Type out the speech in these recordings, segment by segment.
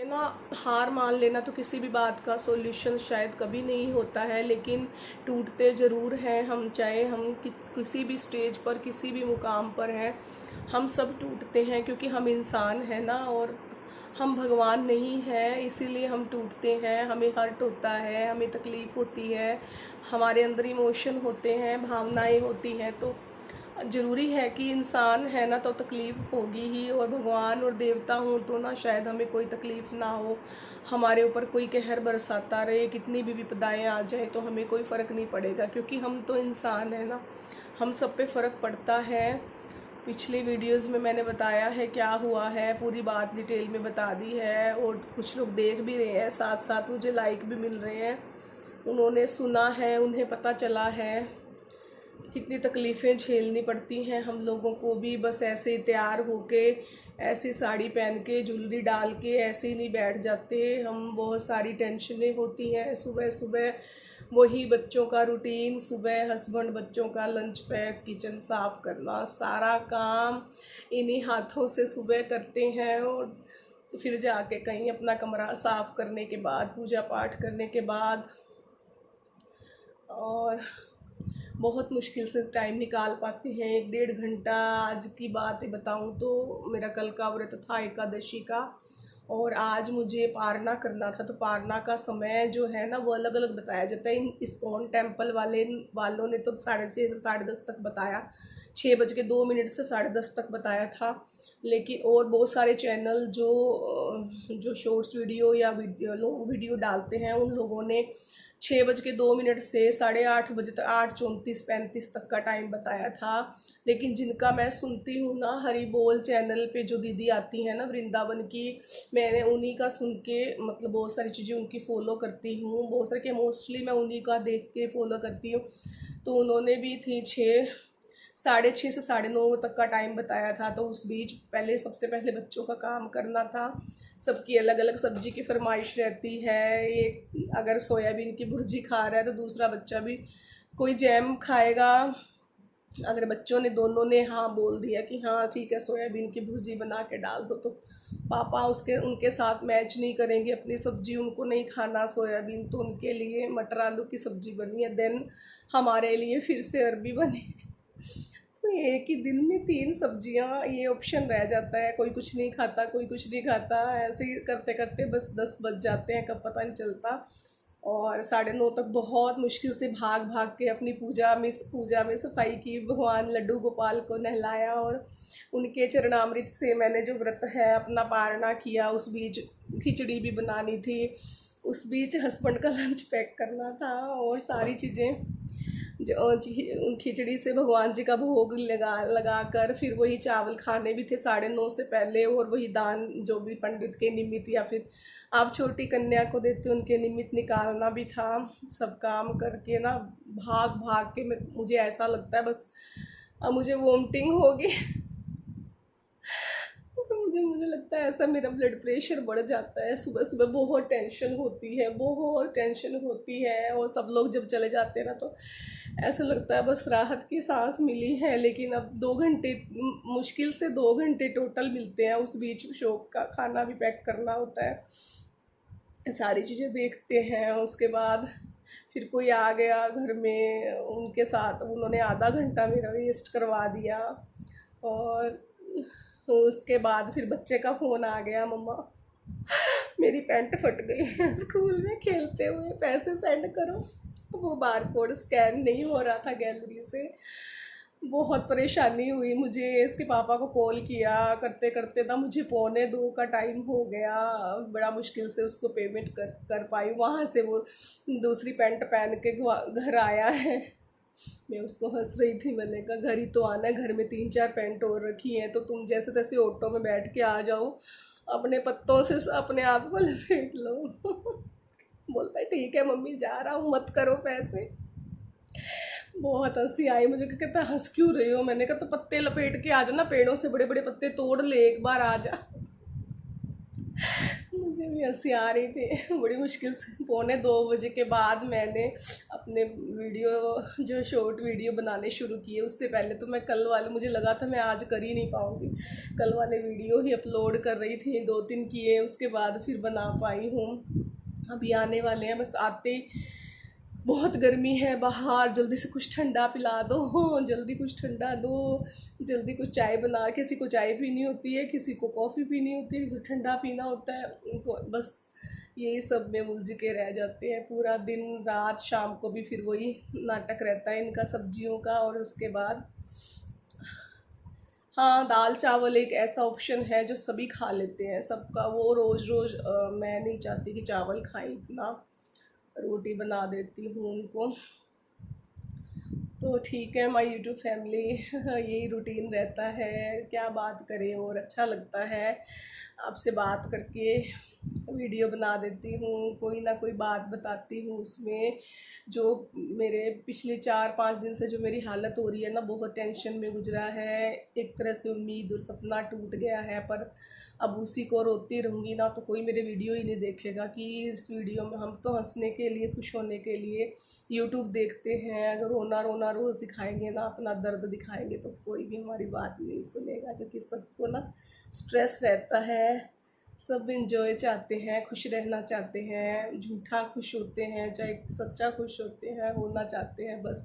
ना हार मान लेना तो किसी भी बात का सॉल्यूशन शायद कभी नहीं होता है, लेकिन टूटते ज़रूर हैं हम, चाहे हम किसी भी स्टेज पर किसी भी मुकाम पर हैं, हम सब टूटते हैं क्योंकि हम इंसान हैं ना, और हम भगवान नहीं हैं, इसीलिए हम टूटते हैं, हमें हर्ट होता है, हमें तकलीफ़ होती है, हमारे अंदर इमोशन होते हैं, भावनाएं होती हैं। तो ज़रूरी है कि इंसान है ना तो तकलीफ़ होगी ही, और भगवान और देवता हों तो ना शायद हमें कोई तकलीफ़ ना हो, हमारे ऊपर कोई कहर बरसाता रहे, कितनी भी विपदाएं आ जाए तो हमें कोई फ़र्क नहीं पड़ेगा, क्योंकि हम तो इंसान हैं ना, हम सब पे फ़र्क पड़ता है। पिछली वीडियोस में मैंने बताया है क्या हुआ है, पूरी बात डिटेल में बता दी है, और कुछ लोग देख भी रहे हैं, साथ साथ मुझे लाइक भी मिल रहे हैं, उन्होंने सुना है, उन्हें पता चला है कितनी तकलीफ़ें झेलनी पड़ती हैं हम लोगों को भी। बस ऐसे ही तैयार होके, ऐसी साड़ी पहन के, ज्वेलरी डाल के ऐसे ही नहीं बैठ जाते हम, बहुत सारी टेंशनें होती हैं। सुबह सुबह वही बच्चों का रूटीन, सुबह हस्बैंड बच्चों का लंच पैक, किचन साफ़ करना, सारा काम इन्हीं हाथों से सुबह करते हैं, और फिर जाके कहीं अपना कमरा साफ़ करने के बाद, पूजा पाठ करने के बाद, और बहुत मुश्किल से टाइम निकाल पाते हैं 1-1.5 घंटा। आज की बात बताऊं तो मेरा कल का व्रत था एकादशी का, और आज मुझे पारना करना था, तो पारना का समय जो है ना वो अलग अलग बताया जाता है। इस्कॉन टेम्पल वालों ने तो 6:30 से 10:30 तक बताया, 6:02 से 10:30 तक बताया था, लेकिन और बहुत सारे चैनल जो शॉर्ट्स वीडियो या लॉन्ग वीडियो डालते हैं, उन लोगों ने 6:02 से 8:30 बजे तक, 8:34-35 तक का टाइम बताया था। लेकिन जिनका मैं सुनती हूँ ना, हरी बोल चैनल पे जो दीदी आती हैं ना वृंदावन की, मैंने उन्हीं का सुन के, मतलब बहुत सारी चीज़ें उनकी फ़ॉलो करती हूँ, बहुत सारे के मोस्टली मैं उन्हीं का देख के फ़ॉलो करती हूँ। तो उन्होंने भी थी 6:30 से 9:30 तक का टाइम बताया था। तो उस बीच सबसे पहले बच्चों का काम करना था, सबकी अलग अलग सब्जी की फरमाइश रहती है। एक अगर सोयाबीन की भुर्जी खा रहा है तो दूसरा बच्चा भी कोई जैम खाएगा। अगर बच्चों ने दोनों ने हाँ बोल दिया कि हाँ ठीक है सोयाबीन की भुर्जी बना के डाल दो, तो पापा उनके साथ मैच नहीं करेंगे अपनी सब्जी, उनको नहीं खाना सोयाबीन, तो उनके लिए मटर आलू की सब्जी बनी है। देन हमारे लिए फिर से अरबी बनी। तो एक ही दिन में 3 सब्जियां, ये ऑप्शन रह जाता है, कोई कुछ नहीं खाता, कोई कुछ नहीं खाता, ऐसे ही करते करते बस 10 बज जाते हैं, कब पता नहीं चलता। और 9:30 तक बहुत मुश्किल से भाग भाग के अपनी पूजा में सफाई की, भगवान लड्डू गोपाल को नहलाया, और उनके चरणामृत से मैंने जो व्रत है अपना पारना किया। उस बीच खिचड़ी भी बनानी थी, उस बीच हस्बैंड का लंच पैक करना था, और सारी चीज़ें खिचड़ी से भगवान जी का भोग लगा कर फिर वही चावल खाने भी थे 9:30 से पहले, और वही दान जो भी पंडित के निमित्त या फिर आप छोटी कन्या को देते उनके निमित्त निकालना भी था। सब काम करके ना भाग भाग के मुझे ऐसा लगता है बस अब मुझे वोमिटिंग होगी। मुझे लगता है ऐसा मेरा ब्लड प्रेशर बढ़ जाता है। सुबह सुबह बहुत टेंशन होती है, बहुत टेंशन होती है, और सब लोग जब चले जाते हैं ना तो ऐसा लगता है बस राहत की सांस मिली है। लेकिन अब 2 घंटे, मुश्किल से 2 घंटे टोटल मिलते हैं, उस बीच शॉप का खाना भी पैक करना होता है, सारी चीज़ें देखते हैं। उसके बाद फिर कोई आ गया घर में, उनके साथ उन्होंने आधा घंटा मेरा वेस्ट करवा दिया, और उसके बाद फिर बच्चे का फ़ोन आ गया, मम्मा मेरी पैंट फट गई है, स्कूल में खेलते हुए, पैसे सेंड करो। वो बार कोड स्कैन नहीं हो रहा था गैलरी से, बहुत परेशानी हुई मुझे। इसके पापा को कॉल किया, करते करते ना मुझे 1:45 का टाइम हो गया, बड़ा मुश्किल से उसको पेमेंट कर पाई। वहाँ से वो दूसरी पैंट पहन के घर आया है। मैं उसको हंस रही थी, मैंने कहा घर ही तो आना है, घर में 3-4 पैंट और रखी हैं, तो तुम जैसे तैसे ऑटो में बैठ के आ जाओ, अपने पत्तों से अपने आप को लपेट लो। बोलता है ठीक है मम्मी जा रहा हूँ, मत करो पैसे। बहुत हंसी आई मुझे, कहता हंस क्यों रही हो? मैंने कहा तो पत्ते लपेट के आ जाना, पेड़ों से बड़े बड़े पत्ते तोड़ ले, एक बार आ जा। मुझे भी हंसी आ रही थी। बड़ी मुश्किल से 1:45 के बाद मैंने अपने वीडियो जो शॉर्ट वीडियो बनाने शुरू किए। उससे पहले तो मैं कल वाले, मुझे लगा था मैं आज कर ही नहीं पाऊँगी, कल वाले वीडियो ही अपलोड कर रही थी, 2-3 किए, उसके बाद फिर बना पाई हूँ। अभी आने वाले हैं, बस आते ही बहुत गर्मी है बाहर, जल्दी से कुछ ठंडा पिला दो, जल्दी कुछ ठंडा दो, जल्दी कुछ चाय बना। किसी को चाय पीनी होती है, किसी को कॉफ़ी पीनी होती है, किसी को ठंडा पीना होता है, उनको बस यही सब में उलझ के रह जाते हैं पूरा दिन रात। शाम को भी फिर वही नाटक रहता है इनका सब्जियों का। और उसके बाद हाँ, दाल चावल एक ऐसा ऑप्शन है जो सभी खा लेते हैं, सबका। वो रोज़ रोज़ मैं नहीं चाहती कि चावल खाएं, इतना रोटी बना देती हूँ उनको। तो ठीक है, माय यूट्यूब फैमिली, यही रूटीन रहता है, क्या बात करें। और अच्छा लगता है आपसे बात करके, वीडियो बना देती हूँ, कोई ना कोई बात बताती हूँ उसमें। जो मेरे पिछले 4-5 दिन से जो मेरी हालत हो रही है ना, बहुत टेंशन में गुजरा है। एक तरह से उम्मीद और सपना टूट गया है, पर अब उसी को रोती रहूँगी ना तो कोई मेरे वीडियो ही नहीं देखेगा। कि इस वीडियो में हम तो हंसने के लिए, खुश होने के लिए यूट्यूब देखते हैं। अगर रोना रोना रोज़ दिखाएंगे ना, अपना दर्द दिखाएंगे, तो कोई भी हमारी बात नहीं सुनेगा। क्योंकि सबको ना स्ट्रेस रहता है, सब इंजॉय चाहते हैं, खुश रहना चाहते हैं, झूठा खुश होते हैं चाहे सच्चा खुश होते हैं, होना चाहते हैं। बस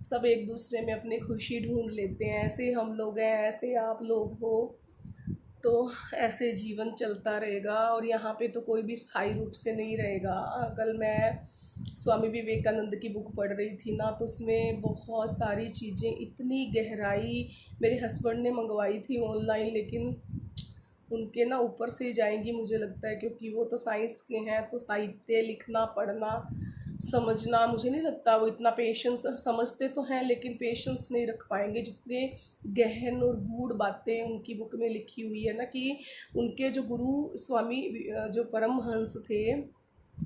सब एक दूसरे में अपनी खुशी ढूंढ लेते हैं। ऐसे हम लोग हैं, ऐसे आप लोग हो, तो ऐसे जीवन चलता रहेगा। और यहाँ पे तो कोई भी स्थायी रूप से नहीं रहेगा। कल मैं स्वामी विवेकानंद की बुक पढ़ रही थी ना, तो उसमें बहुत सारी चीज़ें, इतनी गहराई मेरे हस्बैंड ने मंगवाई थी ऑनलाइन, लेकिन उनके ना ऊपर से ही जाएंगी मुझे लगता है। क्योंकि वो तो साइंस के हैं, तो साहित्य लिखना, पढ़ना, समझना, मुझे नहीं लगता वो इतना पेशेंस, समझते तो हैं लेकिन पेशेंस नहीं रख पाएंगे। जितने गहन और गूढ़ बातें उनकी बुक में लिखी हुई है ना, कि उनके जो गुरु स्वामी जो परमहंस थे,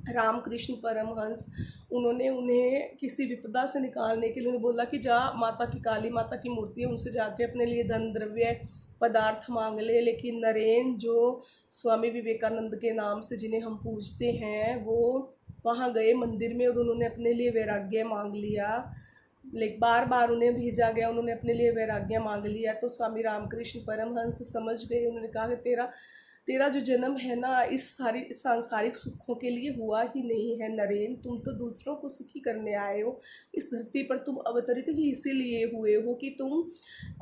रामकृष्ण परमहंस, उन्होंने उन्हें किसी विपदा से निकालने के लिए उन्हें बोला कि जा, माता की, काली माता की मूर्ति है, उनसे जाके अपने लिए धन द्रव्य पदार्थ मांग ले। लेकिन नरेन, जो स्वामी विवेकानंद के नाम से जिन्हें हम पूजते हैं, वो वहाँ गए मंदिर में और उन्होंने अपने लिए वैराग्य मांग लिया। लेकिन बार बार उन्हें भेजा गया, उन्होंने अपने लिए वैराग्य मांग लिया। तो स्वामी रामकृष्ण परमहंस समझ गए, उन्होंने कहा कि तेरा जो जन्म है ना, इस सांसारिक सुखों के लिए हुआ ही नहीं है नरेन, तुम तो दूसरों को सुखी करने आए हो। इस धरती पर तुम अवतरित ही इसीलिए हुए हो कि तुम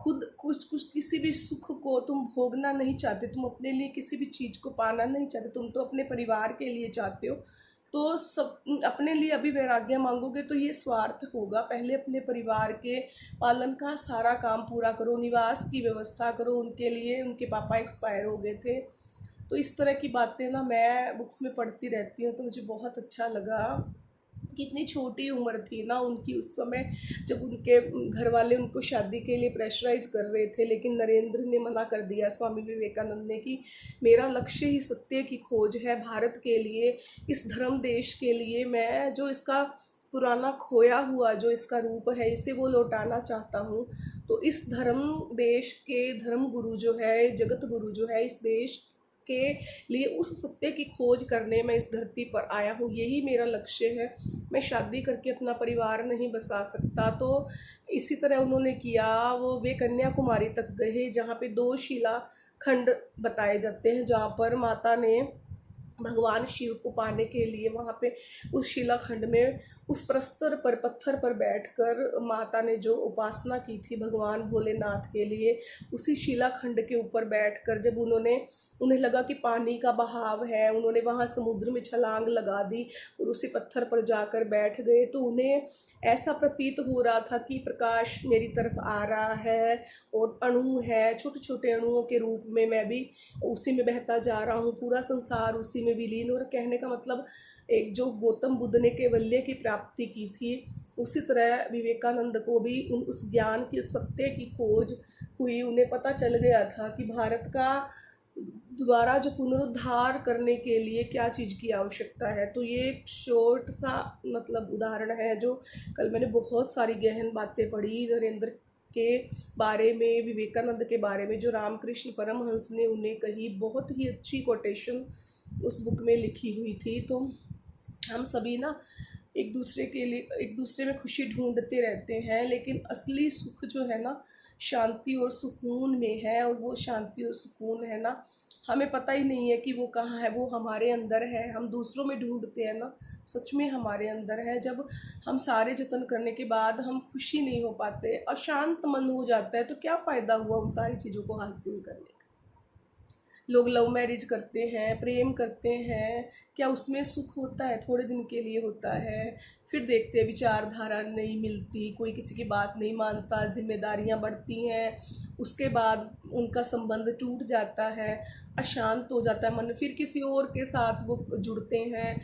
खुद कुछ किसी भी सुख को तुम भोगना नहीं चाहते, तुम अपने लिए किसी भी चीज़ को पाना नहीं चाहते, तुम तो अपने परिवार के लिए चाहते हो। तो सब अपने लिए अभी वैराग्य मांगोगे तो ये स्वार्थ होगा। पहले अपने परिवार के पालन का सारा काम पूरा करो, निवास की व्यवस्था करो उनके लिए। उनके पापा एक्सपायर हो गए थे। तो इस तरह की बातें ना मैं बुक्स में पढ़ती रहती हूँ, तो मुझे बहुत अच्छा लगा। कितनी छोटी उम्र थी ना उनकी उस समय, जब उनके घर वाले उनको शादी के लिए प्रेशराइज कर रहे थे। लेकिन नरेंद्र ने मना कर दिया, स्वामी विवेकानंद ने, कि मेरा लक्ष्य ही सत्य की खोज है, भारत के लिए, इस धर्म देश के लिए। मैं जो इसका पुराना खोया हुआ जो इसका रूप है, इसे वो लौटाना चाहता हूँ। तो इस धर्म देश के धर्म गुरु जो है, जगत गुरु जो है, इस देश के लिए उस सत्य की खोज करने मैं इस धरती पर आया हूँ, यही मेरा लक्ष्य है। मैं शादी करके अपना परिवार नहीं बसा सकता। तो इसी तरह उन्होंने किया। वे कन्याकुमारी तक गए, जहाँ पे 2 शिला खंड बताए जाते हैं, जहाँ पर माता ने भगवान शिव को पाने के लिए वहाँ पे उस शिलाखंड में, उस प्रस्तर पर, पत्थर पर बैठकर माता ने जो उपासना की थी भगवान भोलेनाथ के लिए, उसी शिलाखंड के ऊपर बैठकर जब उन्हें लगा कि पानी का बहाव है, उन्होंने वहाँ समुद्र में छलांग लगा दी और उसी पत्थर पर जाकर बैठ गए। तो उन्हें ऐसा प्रतीत हो रहा था कि प्रकाश मेरी तरफ आ रहा है और अणु है, छोटे छोटे अणुओं के रूप में मैं भी उसी में बहता जा रहा हूँ, पूरा संसार उसी में विलीन। और कहने का मतलब, एक जो गौतम बुद्ध ने कैवल्य की प्राप्ति की थी, उसी तरह विवेकानंद को भी उस ज्ञान की, सत्य की खोज हुई। उन्हें पता चल गया था कि भारत का दोबारा जो पुनरुद्धार करने के लिए क्या चीज़ की आवश्यकता है। तो ये एक शॉर्ट सा मतलब उदाहरण है। जो कल मैंने बहुत सारी गहन बातें पढ़ी नरेंद्र के बारे में, विवेकानंद के बारे में, जो रामकृष्ण परमहंस ने उन्हें कही। बहुत ही अच्छी कोटेशन उस बुक में लिखी हुई थी। तो हम सभी ना एक दूसरे के लिए, एक दूसरे में खुशी ढूंढते रहते हैं, लेकिन असली सुख जो है ना शांति और सुकून में है। और वो शांति और सुकून है ना, हमें पता ही नहीं है कि वो कहाँ है, वो हमारे अंदर है। हम दूसरों में ढूंढते हैं ना, सच में हमारे अंदर है। जब हम सारे जतन करने के बाद हम खुशी नहीं हो पाते, अशांत मन हो जाता है, तो क्या फ़ायदा हुआ उन सारी चीज़ों को हासिल करने का। लोग लव मैरिज करते हैं, प्रेम करते हैं, क्या उसमें सुख होता है? थोड़े दिन के लिए होता है। फिर देखते हैं विचारधारा नहीं मिलती, कोई किसी की बात नहीं मानता, जिम्मेदारियां बढ़ती हैं, उसके बाद उनका संबंध टूट जाता है, अशांत हो जाता है मन, फिर किसी और के साथ वो जुड़ते हैं,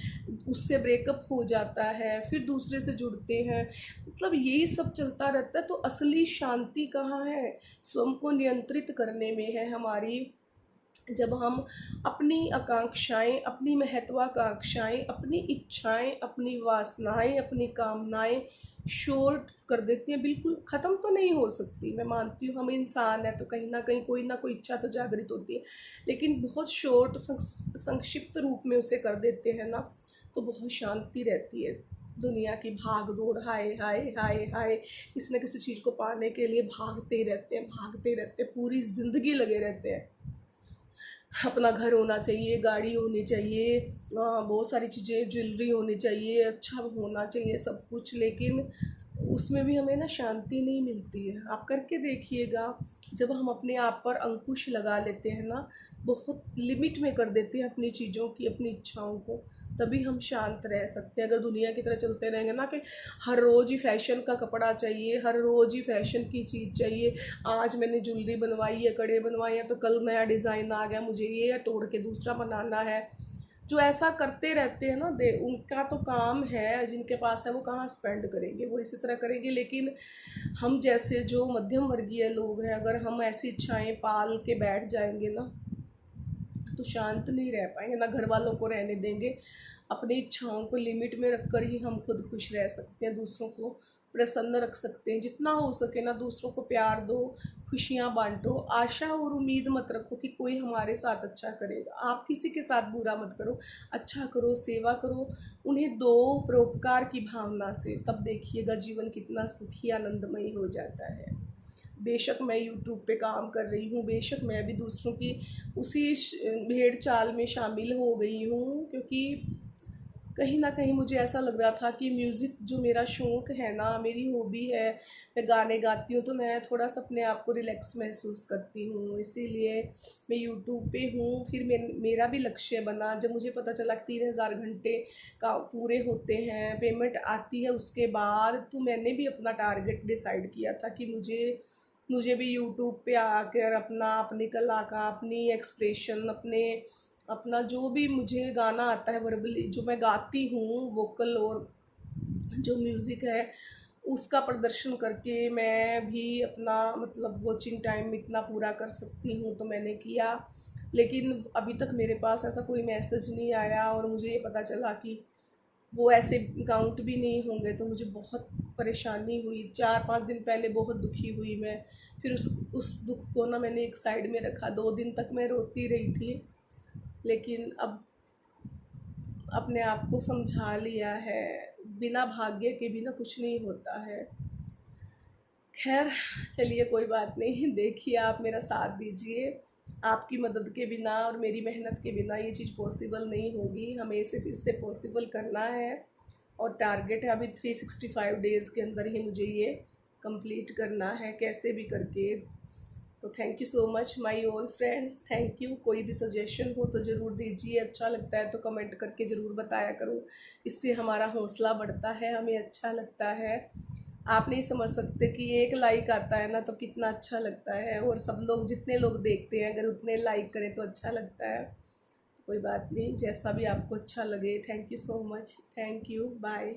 उससे ब्रेकअप हो जाता है, फिर दूसरे से जुड़ते हैं। मतलब यही सब चलता रहता है। तो असली शांति कहाँ है? स्वयं को नियंत्रित करने में है हमारी। जब हम अपनी आकांक्षाएं, अपनी महत्वाकांक्षाएं, अपनी इच्छाएं, अपनी वासनाएं, अपनी कामनाएं शॉर्ट कर देते हैं, बिल्कुल ख़त्म तो नहीं हो सकती, मैं मानती हूँ हम इंसान है तो कहीं ना कोई इच्छा तो जागृत होती है, लेकिन बहुत शॉर्ट संक्षिप्त रूप में उसे कर देते हैं ना, तो बहुत शांति रहती है। दुनिया की भाग दौड़, हाय हाय हाय हाय, किसी न किसी चीज़ को पाने के लिए भागते ही रहते हैं, भागते रहते हैं, पूरी ज़िंदगी लगे रहते हैं। अपना घर होना चाहिए, गाड़ी होनी चाहिए, बहुत सारी चीज़ें, ज्वेलरी होनी चाहिए, अच्छा होना चाहिए सब कुछ, लेकिन उसमें भी हमें ना शांति नहीं मिलती है। आप करके देखिएगा, जब हम अपने आप पर अंकुश लगा लेते हैं ना, बहुत लिमिट में कर देते हैं अपनी चीज़ों की, अपनी इच्छाओं को, तभी हम शांत रह सकते हैं। अगर दुनिया की तरह चलते रहेंगे ना कि हर रोज़ ही फैशन का कपड़ा चाहिए, हर रोज़ ही फैशन की चीज़ चाहिए, आज मैंने ज्वेलरी बनवाई है, कड़े बनवाए हैं, तो कल नया डिज़ाइन आ गया, मुझे ये तोड़ के दूसरा बनाना है। जो ऐसा करते रहते हैं ना, दे उनका तो काम है, जिनके पास है वो कहाँ स्पेंड करेंगे, वो इसी तरह करेंगे। लेकिन हम जैसे जो मध्यम वर्गीय लोग हैं, अगर हम ऐसी इच्छाएं पाल के बैठ जाएंगे ना, तो शांत नहीं रह पाएंगे, ना घर वालों को रहने देंगे। अपनी इच्छाओं को लिमिट में रखकर ही हम खुद खुश रह सकते हैं, दूसरों को प्रसन्न रख सकते हैं। जितना हो सके ना दूसरों को प्यार दो, खुशियाँ बांटो, आशा और उम्मीद मत रखो कि कोई हमारे साथ अच्छा करेगा। आप किसी के साथ बुरा मत करो, अच्छा करो, सेवा करो, उन्हें दो परोपकार की भावना से, तब देखिएगा जीवन कितना सुखी आनंदमयी हो जाता है। बेशक मैं यूट्यूब पे काम कर रही हूँ, बेशक मैं भी दूसरों की उसी भेड़ चाल में शामिल हो गई हूँ, क्योंकि कहीं ना कहीं मुझे ऐसा लग रहा था कि म्यूज़िक जो मेरा शौक़ है ना, मेरी हॉबी है, मैं गाने गाती हूँ, तो मैं थोड़ा सा अपने आप को रिलैक्स महसूस करती हूँ, इसीलिए मैं यूट्यूब पे हूँ। फिर मेरा भी लक्ष्य बना, जब मुझे पता चला कि 3000 घंटे का पूरे होते हैं, पेमेंट आती है उसके बाद, तो मैंने भी अपना टारगेट डिसाइड किया था कि मुझे भी यूट्यूब पे आकर अपनी कला का, अपनी एक्सप्रेशन, अपना जो भी मुझे गाना आता है, वर्बली जो मैं गाती हूँ, वोकल और जो म्यूज़िक है, उसका प्रदर्शन करके मैं भी अपना मतलब वॉचिंग टाइम इतना पूरा कर सकती हूँ, तो मैंने किया। लेकिन अभी तक मेरे पास ऐसा कोई मैसेज नहीं आया, और मुझे ये पता चला कि वो ऐसे काउंट भी नहीं होंगे, तो मुझे बहुत परेशानी हुई। 4-5 दिन पहले बहुत दुखी हुई मैं। फिर उस दुख को ना मैंने एक साइड में रखा, 2 दिन तक मैं रोती रही थी, लेकिन अब अपने आप को समझा लिया है, बिना भाग्य के भी ना कुछ नहीं होता है। खैर चलिए, कोई बात नहीं, देखिए आप मेरा साथ दीजिए। आपकी मदद के बिना और मेरी मेहनत के बिना ये चीज़ पॉसिबल नहीं होगी, हमें इसे फिर से पॉसिबल करना है। और टारगेट है अभी 365 डेज़ के अंदर ही मुझे ये कंप्लीट करना है, कैसे भी करके। तो thank you so much my all friends, thank you. कोई भी सजेशन हो तो ज़रूर दीजिए, अच्छा लगता है तो कमेंट करके ज़रूर बताया करो, इससे हमारा हौसला बढ़ता है, हमें अच्छा लगता है। आप नहीं समझ सकते कि एक लाइक आता है ना तो कितना अच्छा लगता है, और सब लोग, जितने लोग देखते हैं, अगर उतने लाइक करें तो अच्छा लगता है। कोई बात नहीं, जैसा भी आपको अच्छा लगे। Thank you so much, thank you, bye.